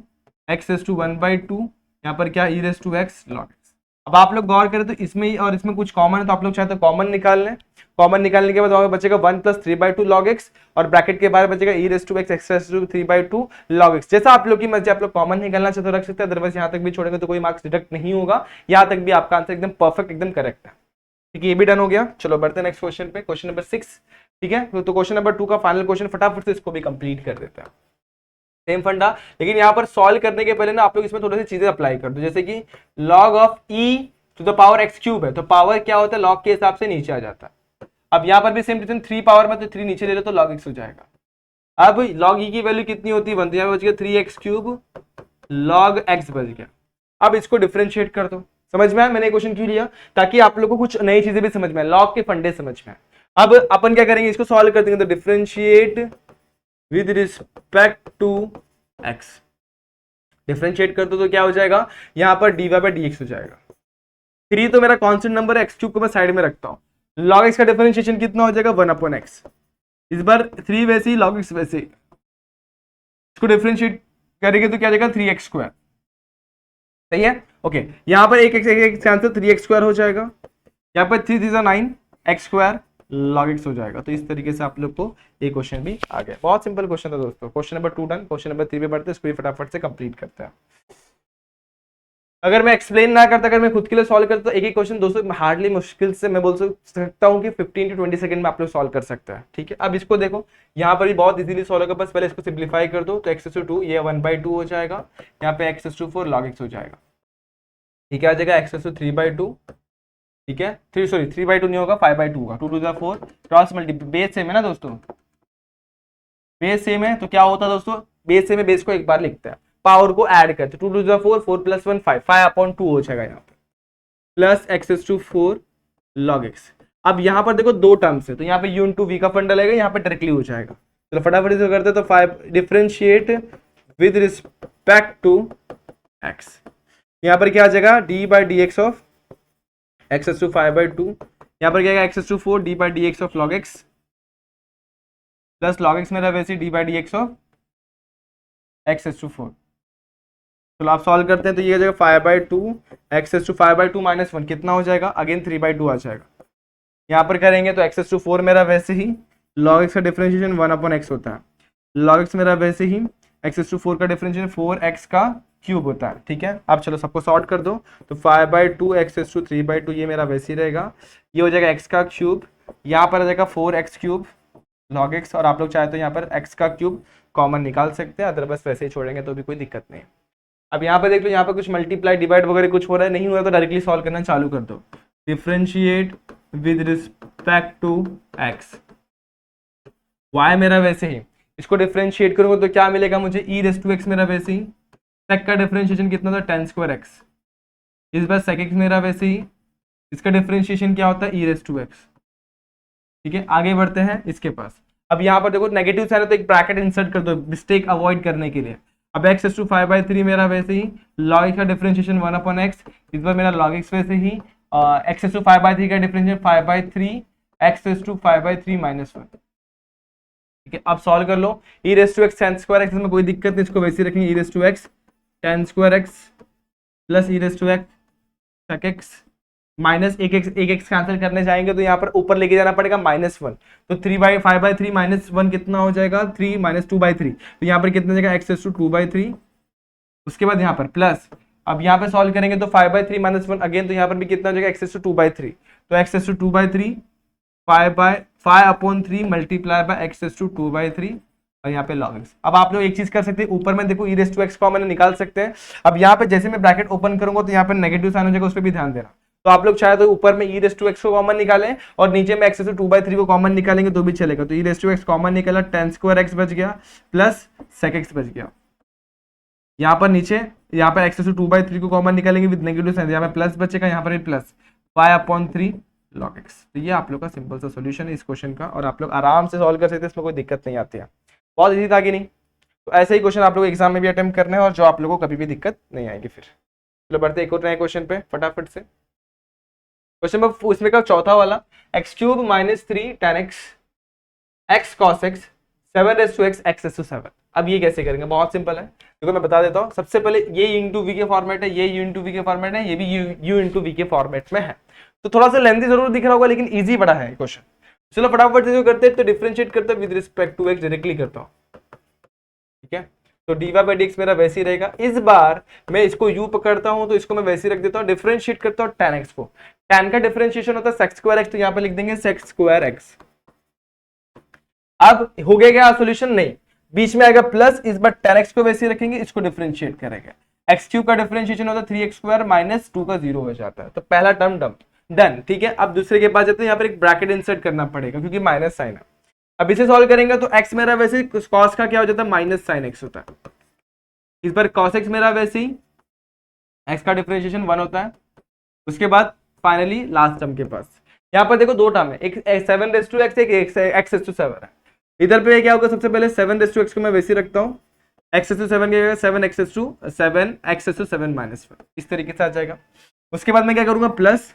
x⁴1/2, यहाँ पर क्या e⁻x log x। अब आप लोग गौर करें तो इसमें और इसमें कुछ कॉमन है, तो आप लोग चाहे तो कॉमन निकाल लें, कॉमन निकालने के बाद वहां बचेगा 1 + 3/2 log x, और ब्रैकेट के बाहर बचेगा e⁻x x⁴3/2 log x। जैसा आप लोग की मर्जी, आप लोग कॉमन निकालना चाहे तो रख सकते हैं, अदरवाइज यहाँ तक भी छोड़ेंगे तो कोई मार्क्स डिडक्ट नहीं होगा, यहाँ तक भी आपका आंसर एकदम परफेक्ट, एकदम करेक्ट है, ठीक है। ये भी डन हो गया, चलो बढ़ते हैं नेक्स्ट क्वेश्चन पे, क्वेश्चन नंबर 6, ठीक है। तो क्वेश्चन नंबर 2 का फाइनल क्वेश्चन, फटाफट से इसको भी कंप्लीट कर देते हैं, सेम फंडा, लेकिन यहाँ पर सॉल्व करने के पहले ना आप लोग इसमें थोड़ी सी चीजें अप्लाई कर दो, जैसे कि log of e to the power x³ है, तो पावर क्या होता है log के हिसाब से नीचे आ जाता है। अब यहाँ पर भी सेम रिजन 3 पावर में, तो 3 नीचे ले लो तो log x हो जाएगा। अब log e की वैल्यू कितनी होती है 1, तो यहाँ बच गया 3x³ log x बच गया। अब इसको डिफरेंशिएट कर दो, समझ में आया मैंने क्वेश्चन क्यों लिया, ताकि आप लोगों को कुछ नई चीजें भी समझ में आए, लॉग के फंडे समझ में आए। अब अपन क्या करेंगे, इसको सॉल्व कर देंगे, तो differentiate with respect to x, differentiate कर दो तो क्या हो जाएगा, यहाँ पर dy/dx हो जाएगा। 3 तो मेरा कांस्टेंट नंबर है, x³ को मैं साइड में रखता हूं, log x का डिफरेंशिएशन कितना हो जाएगा 1/x, इस बार 3 वैसे ही log x वैसे ही, इसको डिफरेंशिएट करेंगे तो क्या जाएगा 3x², सही है, ओके। यहाँ पर एक आंसर 3x² हो जाएगा, यहाँ पर 3 3 9 x² log x हो जाएगा। तो इस तरीके से आप लोग को ये क्वेश्चन भी आ गया, बहुत सिंपल क्वेश्चन था दोस्तों। Question number 2 done, question number 3 पे बढ़ते हैं, इसको भी फटाफट से कंप्लीट करते हैं। अगर मैं एक्सप्लेन ना करता, अगर मैं खुद के लिए सॉल्व करता, तो एक एक क्वेश्चन दोस्तों हार्डली मुश्किल से मैं बोल सकता हूँ कि 15 to 20 सेकंड में आप लोग सॉल्व कर सकते हैं, ठीक है। अब इसको देखो, यहाँ पर भी बहुत इजीली सॉल्व होगा, बस पहले इसको सिंप्लीफाई कर दो, तो x⁴ ये 1/2 हो जाएगा, यहाँ पे x⁴ log x हो जाएगा, ठीक है, आ जाएगा x⁴3/2, ठीक है, 3/2 नहीं होगा 5/2 होगा, 2 to the 4 cross multiply, base same है ना दोस्तों, बेस सेम है, तो क्या होता है दोस्तों, बेस सेम है, बेस को एक बार लिखते हैं, पावर को ऐड करते, 2 to the 4 4 + 1 5 5/2 हो जाएगा यहाँ पे, प्लस x⁴ log x। अब यहाँ पर देखो 2 टर्म्स है, तो यहाँ पे u × v का फंडा लगेगा, यहाँ पे डायरेक्टली हो जाएगा। चलो फटाफट से करते हैं, तो 5 differentiate with respect to x, यहाँ पर क्या आ जाएगा d/dx ऑफ x⁴5/2, यहाँ पर क्या आएगा x⁴ d/dx of log x plus log x मेरा वैसे d/dx ऑफ x⁴, चलो आप सॉल्व करते हैं तो ये हो जाएगा 5/2 x to 5/2 माइनस 1 कितना हो जाएगा, अगेन 3/2 आ जाएगा। यहाँ पर करेंगे तो x to 4 मेरा वैसे ही log x का डिफरेंशिएशन 1/x होता है, log x मेरा वैसे ही x to 4 का डिफरेंशिएशन 4x का क्यूब होता है। ठीक है, अब चलो सबको सॉर्ट कर दो, तो 5/2 x to 3/2 ये मेरा वैसे ही रहेगा, ये हो जाएगा x का क्यूब, यहाँ पर आ जाएगा 4x क्यूब log x, और आप लोग चाहे तो यहाँ पर x का क्यूब कॉमन निकाल सकते हैं, अदरवाइज वैसे ही छोड़ेंगे तो भी कोई दिक्कत नहीं है। अब यहाँ पे देख लो, यहाँ पे कुछ मल्टीप्लाई डिवाइड वगैरह कुछ हो रहा है, नहीं हो रहा तो डायरेक्टली सॉल्व करना चालू कर दो। Differentiate with respect to x, y मेरा वैसे ही, इसको डिफरेंशिएट करूंगा तो क्या मिलेगा मुझे, e⁻x मेरा वैसे ही, sec का डिफरेंशिएशन कितना था, tan²x, इस बार sec x मेरा वैसे ही, इसका डिफरेंशिएशन क्या होता है, e⁻x। ठीक है, आगे बढ़ते हैं इसके पास। अब यहाँ पर देखो नेगेटिव साइन है तो एक ब्रैकेट इंसर्ट कर दो मिस्टेक अवॉइड करने के लिए। अब x to 5/3 मेरा वैसे ही, log x का डिफरेंशिएशन 1/x, इस बार मेरा log x वैसे ही, x to 5/3 का डिफरेंशिएशन 5/3 x to 5/3 माइनस 1। ठीक है, अब सॉल्व कर लो, e⁻x tan²x, इसमें कोई दिक्कत नहीं, इसको वैसे ही रखेंगे, e⁻x tan² plus e⁻x sec x minus एक एक्स कैंसिल करने जाएंगे तो यहाँ पर ऊपर लेके जाना पड़ेगा -1, तो 3/5/3 -1 कितना हो जाएगा, 3 - 2/3, तो यहाँ पर कितना हो जाएगा x to 2/3, उसके बाद यहाँ पर प्लस, अब यहाँ पे सॉल्व करेंगे तो 5/3 -1 अगेन, तो यहाँ पर भी कितना हो जाएगा x to 2/3, तो x to 2/3 5/3 multiply by x to 2/3 और यहाँ पे log x। अब आप लोग एक चीज कर सकते हैं, ऊपर में देखो e⁻x कॉमन निकाल सकते हैं। अब यहाँ पे जैसे मैं ब्रैकेट ओपन करूंगा तो यहाँ पे नेगेटिव साइन हो जाएगा, उस पर भी ध्यान देना। तो आप लोग चाहे तो ऊपर में e⁻x को कॉमन निकालें और नीचे में x to 2/3 को कॉमन निकालेंगे तो भी चलेगा। तो e⁻x कॉमन निकाला, tan² बच गया प्लस sec x बच गया। यहाँ पर नीचे, यहाँ पर x to 2/3 को कॉमन निकालेंगे विद नेगेटिव साइन, यहाँ पे प्लस बचेगा, यहाँ पर भी प्लस 5/3 log x। तो ये आप लोग का सिंपल सा सॉल्यूशन है इस क्वेश्चन का, और आप लोग आराम से सॉल्व कर सकते हैं, इसमें कोई दिक्कत नहीं आती है, बहुत इजी था कि नहीं। तो ऐसे ही क्वेश्चन आप लोग एग्जाम में भी अटेम्प्ट करने हैं और जो आप लोगों को कभी भी दिक्कत नहीं आएगी। फिर चलो बढ़ते एक और नए क्वेश्चन पे फटाफट से। क्वेश्चन नंबर उसमें का चौथा वाला, x³ - 3 tan x x cos x 7x x to 7। अब ये कैसे करेंगे, बहुत सिंपल है, देखो मैं बता देता हूँ। सबसे पहले ये इंटू वी के फॉर्मेट है, ये u इंटू वी के फॉर्मेट है, ये भी u इंटू वी के फॉर्मेट में है, तो थोड़ा सा लेंथी जरूर दिख रहा होगा लेकिन इजी बड़ा है क्वेश्चन। चलो फटाफट से जो करते हैं तो डिफरेंशिएट करते हैं with respect to x, directly करता हूँ। ठीक है, तो dy/dx मेरा वैसे ही रहेगा। इस बार मैं इसको u पकड़ता हूं तो इसको मैं वैसे ही रख देता हूं, डिफरेंशिएट करता हूं tan x को। tan का डिफरेंशिएशन होता है sec²x, तो यहां पे लिख देंगे sec²x। अब हो गया क्या सॉल्यूशन, नहीं, बीच में आएगा प्लस, इस बार tan x को वैसे ही रखेंगे, इसको डिफरेंशिएट करेंगे। x³ का डिफरेंशिएशन होता है 3x² - 2 का 0 हो जाता है, तो पहला टर्म डन। ठीक है, अब दूसरे के पास जाते हैं, यहाँ पर एक ब्रैकेट इंसर्ट करना पड़ेगा क्योंकि माइनस साइन है। अब इसे सॉल्व करेंगे तो x मेरा वैसे cos का क्या हो जाता है, -sin x होता है। इस बार cos x मेरा वैसे ही, x का डिफरेंशिएशन 1 होता है। उसके बाद फाइनली लास्ट टर्म के पास, यहाँ पर देखो दो टर्म है, एक 7x, एक x to 7 है। इधर पे क्या होगा, सबसे पहले 7x को मैं वैसे ही रखता हूँ, x to 7 क्या होगा 7x to 7 -1, इस तरीके से आ जाएगा। उसके बाद मैं क्या करूंगा, प्लस,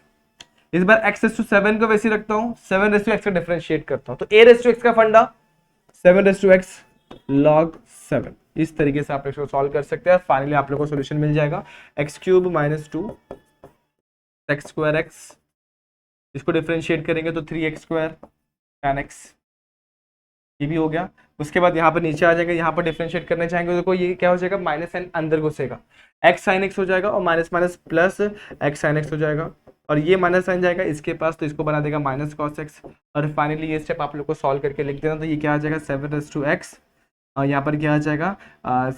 इस बार x to 7 को वैसे रखता हूँ, 7x का डिफरेंशिएट करता हूँ, तो a⁻x का फंडा 7x log 7, इस तरीके से आप इसको सॉल्व कर सकते हैं। फाइनली आप लोगों को सॉल्यूशन मिल जाएगा x³ - 2 sec²x, इसको डिफरेंशिएट करेंगे तो 3x² tan x, ये भी हो गया। उसके बाद यहाँ पर नीचे आ जाएगा, यहाँ पर डिफरेंशिएट करने चाहेंगे तो देखो ये क्या हो जाएगा, माइनस साइन अंदर घुसेगा, x sin x हो जाएगा और minus minus plus x sin x हो जाएगा, और ये माइनस साइन जाएगा इसके पास तो इसको बना देगा -cos x। और फाइनली ये स्टेप आप लोग को सॉल्व करके लिख देना, तो ये क्या आ जाएगा 7x, और यहाँ पर क्या आ जाएगा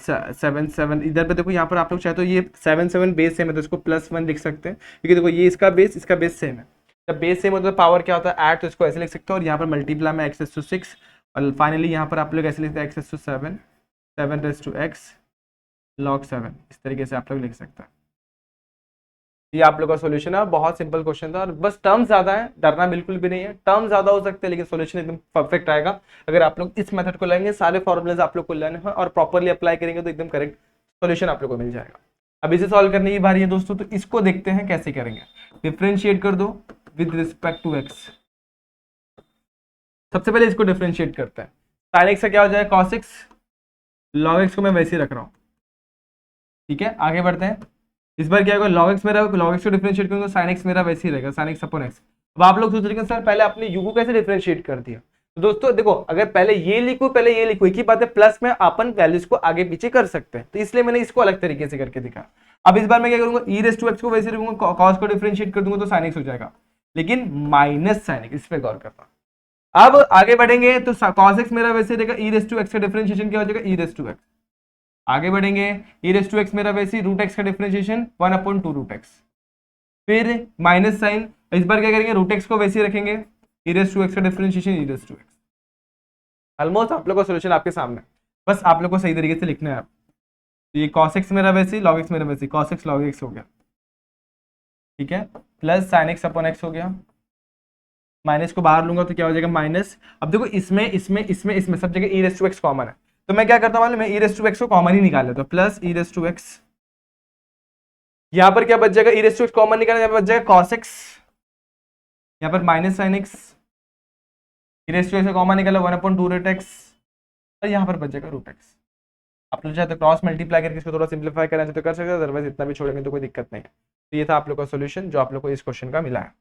7 इधर पे देखो, यहाँ पर आप लोग चाहे तो ये 7 बेस सेम है तो इसको +1 लिख सकते हैं, क्योंकि देखो ये इसका बेस सेम है, जब बेस सेम होता है पावर क्या होता है ऐड, तो इसको ऐसे लिख सकते हो, और यहाँ पर मल्टीप्लाई में x to 6, और फाइनली यहाँ पर आप लोग ऐसे लिखते हैं x to 7 7x log 7, इस तरीके से आप लोग लिख सकते हैं। ये आप लोग का सॉल्यूशन है, बहुत सिंपल क्वेश्चन था, और बस टर्म ज्यादा है, डरना बिल्कुल भी नहीं है, टर्म ज्यादा हो सकते हैं लेकिन सॉल्यूशन एकदम परफेक्ट आएगा अगर आप लोग इस मेथड को लेंगे, सारे फॉर्मुलेज आप लोग को लेने हैं और प्रॉपरली अप्लाई करेंगे तो एकदम करेक्ट सॉल्यूशन आप लोग को मिल जाएगा। अब इसे सॉल्व करने की बारी है दोस्तों, तो इसको देखते हैं कैसे करेंगे। डिफरेंशिएट कर दो विद रिस्पेक्ट टू x, सबसे पहले इसको डिफरेंशिएट करते हैं, sin x का क्या हो जाएगा cos x, log x को मैं वैसे ही रख रहा हूँ, ठीक है, आगे बढ़ते हैं। इस बार क्या होगा, log x मेरा log x को डिफरेंशिएट करूंगा sin x मेरा वैसे ही रहेगा, sin x अपॉन x। अब आप लोग सोच रहे हैं सर पहले आपने u को कैसे डिफरेंशिएट कर दिया, तो दोस्तों देखो अगर पहले ये लिखो पहले ये लिखो एक ही बात है, प्लस में अपन वैल्यूज को आगे पीछे कर सकते हैं, तो इसलिए मैंने इसको अलग तरीके से करके दिखा। अब इस बार मैं क्या करूंगा, e रेज़ टू x को वैसे रखूंगा, cos को डिफरेंशिएट कर दूंगा तो sin x हो जाएगा, लेकिन माइनस sin x, इस पे गौर करना। अब आगे बढ़ेंगे तो cos x मेरा वैसे रहेगा, e रेज़ टू x का डिफरेंशिएशन क्या हो जाएगा, e रेज़ टू x। आगे बढ़ेंगे, e रेज़ टू x मेरा वैसे रूट x का डिफरेंशिएशन 1/2 रूट x, फिर माइनस साइन, इस बार क्या करेंगे रूट x को वैसे रखेंगे, e रेज़ टू x का differentiation e raise to x। Almost आप लोग का सॉल्यूशन आपके सामने, बस आप लोग को सही तरीके से लिखना है। तो ये cos x मेरा वैसे, log x मेरा वैसे, cos x log x हो गया, ठीक है, plus sin x upon x हो गया, माइनस को बाहर लूंगा तो क्या हो जाएगा माइनस। अब देखो इसमें इसमें इसमें इसमें सब जगह e raise to x common है, तो मैं क्या करता हूँ, मैं e रेज़ टू x को कॉमन ही निकाल लेता हूँ, plus e raise to x, यहाँ पर क्या बच जाएगा, e raise to x common निकालना, यहाँ पर बच जाएगा cos x, यहाँ पर minus sin x, e raise to x common निकाला 1/2 रूट x, और यहाँ पर बच जाएगा रूट x। आप लोग चाहते क्रॉस मल्टीप्लाई करके इसको थोड़ा सिंप्लीफाई करना चाहते तो कर सकते हैं, अदरवाइज इतना भी छोड़ेंगे तो कोई दिक्कत नहीं है। तो ये था आप लोग का सॉल्यूशन जो आप लोग को इस क्वेश्चन का मिला है।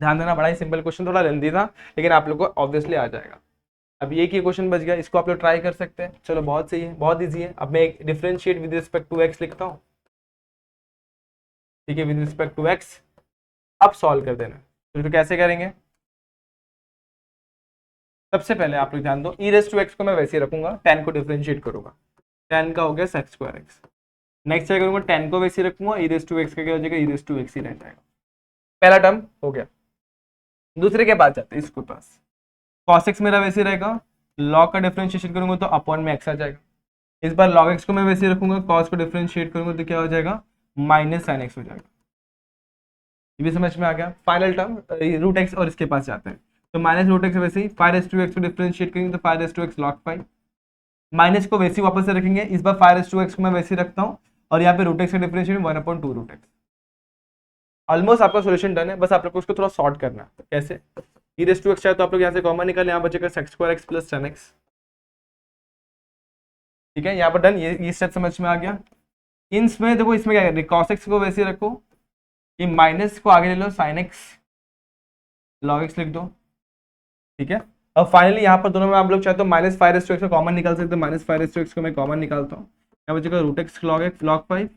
ध्यान देना, बड़ा ही सिंपल क्वेश्चन, थोड़ा लेंथी था लेकिन आप लोग को ऑब्वियसली आ जाएगा। अब ये की क्वेश्चन बच गया, इसको आप लोग ट्राई कर सकते हैं। चलो बहुत सही है, बहुत ईजी है। अब मैं एक differentiate with respect to x लिखता हूँ, ठीक है, विद रिस्पेक्ट टू एक्स। अब सॉल्व कर देना, तो कैसे करेंगे, सबसे पहले आप लोग ध्यान दो, e रेज़ टू x को मैं वैसे ही रखूंगा, 10 को डिफरेंशिएट करूंगा, 10 का हो गया sec स्क्वायर x। नेक्स्ट क्या करूंगा, 10 को वैसे ही रखूंगा, e रेज़ टू x का क्या हो जाएगा, e रेज़ टू x ही रह जाएगा। पहला टर्म हो गया। दूसरे के पास जाते हैं, इसके पास cos x मेरा वैसे रहेगा, log का डिफरेंशिएशन करूंगा तो अपॉन में x आ जाएगा। इस बार log x को मैं वैसे रखूंगा, cos को डिफरेंशिएट करूंगा तो क्या हो जाएगा, माइनस sin x हो जाएगा। ये भी समझ में आ गया। फाइनल टर्म रूट x, और इसके पास जाते हैं तो माइनस रूट एक्स वैसे ही 5 को डिफरेंशिएट करेंगे तो 5 log 5, माइनस को वैसे ही वापस से रखेंगे। इस बार 5 को मैं वैसे ही रखता हूँ, और यहाँ पे रूट एक्स का डिफरेंशिएट 1/2 रूट एक्स। ऑलमोस्ट आपका सॉल्यूशन डन है, बस आप लोग को उसको थोड़ा सॉर्ट करना है। कैसे, e रेज़ टू x चाहे तो आप लोग यहाँ से कॉमन निकाल, यहाँ बचेगा sec square x plus tan x, ठीक है, यहाँ पर डन। ये स्टेप समझ में आ गया। इसमें देखो, इसमें क्या करें, cos x को वैसे ही रखो, ये माइनस को आगे ले लो, sin x log x लिख दो, ठीक है। अब फाइनली यहाँ पर दोनों में आप लोग चाहे तो माइनस 5 को कॉमन निकाल सकते हो, माइनस 5 को मैं कॉमन निकालता हूँ, यहाँ बचेगा रूट एक्स log 5,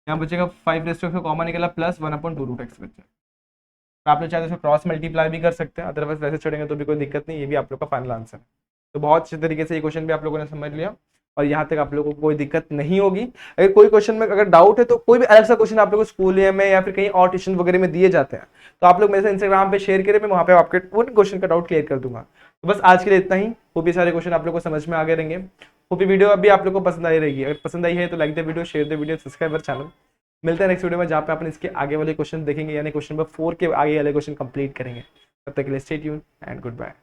यहाँ बचेगा 5 को कॉमन निकाला प्लस 1/2 रूट एक्स बचा। आप लोग चाहे तो क्रॉस मल्टीप्लाई भी कर सकते हैं, अदरवाइज वैसे छोड़ेंगे तो भी कोई दिक्कत नहीं, ये भी आप लोग का फाइनल आंसर है। तो बहुत अच्छे तरीके से ये क्वेश्चन भी आप लोगों ने समझ लिया, और यहाँ तक आप लोगों को कोई दिक्कत नहीं होगी। अगर कोई क्वेश्चन में अगर डाउट है तो कोई भी अलग सा क्वेश्चन आप लोगों को स्कूल में या फिर कहीं और ट्यूशन वगैरह में दिए जाते हैं तो आप लोग मेरे से इंस्टाग्राम पे शेयर करें, मैं वहाँ पे आपके उन क्वेश्चन का डाउट क्लियर कर दूंगा। तो बस आज के लिए इतना ही। वो भी सारे क्वेश्चन आप लोग को समझ में आ गए रहेंगे। वो भी वीडियो अभी आप लोग को पसंद आई रहेगी। अगर पसंद आई है तो like the video, share the video, subscribe our channel. मिलते हैं नेक्स्ट वीडियो में, जहाँ पे अपन इसके आगे वाले क्वेश्चन देखेंगे, यानी क्वेश्चन नंबर 4 के आगे वाले क्वेश्चन कंप्लीट करेंगे। तब तक के लिए stay tuned and good bye.